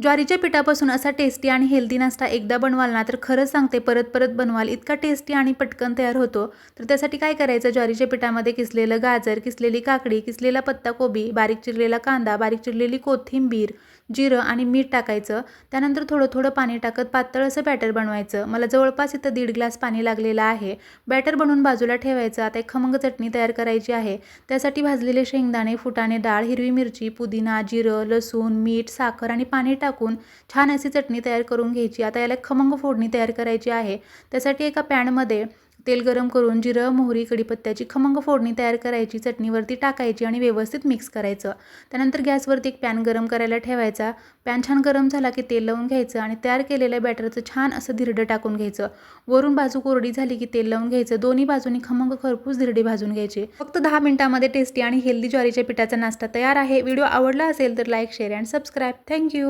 ज्वारीच्या पिठापासून असा टेस्टी आणि हेल्दी नाश्ता एकदा बनवाल ना तर खरंच सांगते परत परत बनवाल, इतका टेस्टी आणि पटकन तयार होतो। तर त्यासाठी काय करायचं, ज्वारीच्या पिठामध्ये किसलेलं गाजर, किसलेली काकडी, किसलेला पत्ताकोबी, बारीक चिरलेला कांदा, बारीक चिरलेली कोथिंबीर, जिरं आणि मीठ टाकायचं। त्यानंतर थोडं थोडं पाणी टाकत पातळ असं बॅटर बनवायचं। मला जवळपास इथं 1.5 ग्लास पाणी लागलेलं आहे। बॅटर बनवून बाजूला ठेवायचं। आता एक खमंग चटणी तयार करायची आहे। त्यासाठी भाजलेले शेंगदाणे, फुटाणे डाळ, हिरवी मिरची, पुदिना, जिरं, लसूण, मीठ, साखर आणि पाणी टाकून छान अशी चटणी तयार करून घ्यायची। आता याला खमंग फोडणी तयार करायची आहे। त्यासाठी एका पॅनमध्ये तेल गरम करून जिरं, मोहरी, कढीपत्त्याची खमंग फोडणी तयार करायची, चटणीवरती टाकायची आणि व्यवस्थित मिक्स करायचं। त्यानंतर गॅसवरती एक पॅन गरम करायला ठेवायचा। पॅन छान गरम झाला की तेल लावून घ्यायचं आणि तयार केलेल्या बॅटरचं छान असं धिरडं टाकून घ्यायचं। वरून बाजू कोरडी झाली की तेल लावून घ्यायचं। दोन्ही बाजूनी खमंग खरपूस धिरडे भाजून घ्यायचे। फक्त 10 मिनिटांमध्ये टेस्टी आणि हेल्दी ज्वारीच्या पिठाचा नाश्ता तयार आहे। व्हिडिओ आवडला असेल तर like, share and subscribe. Thank you.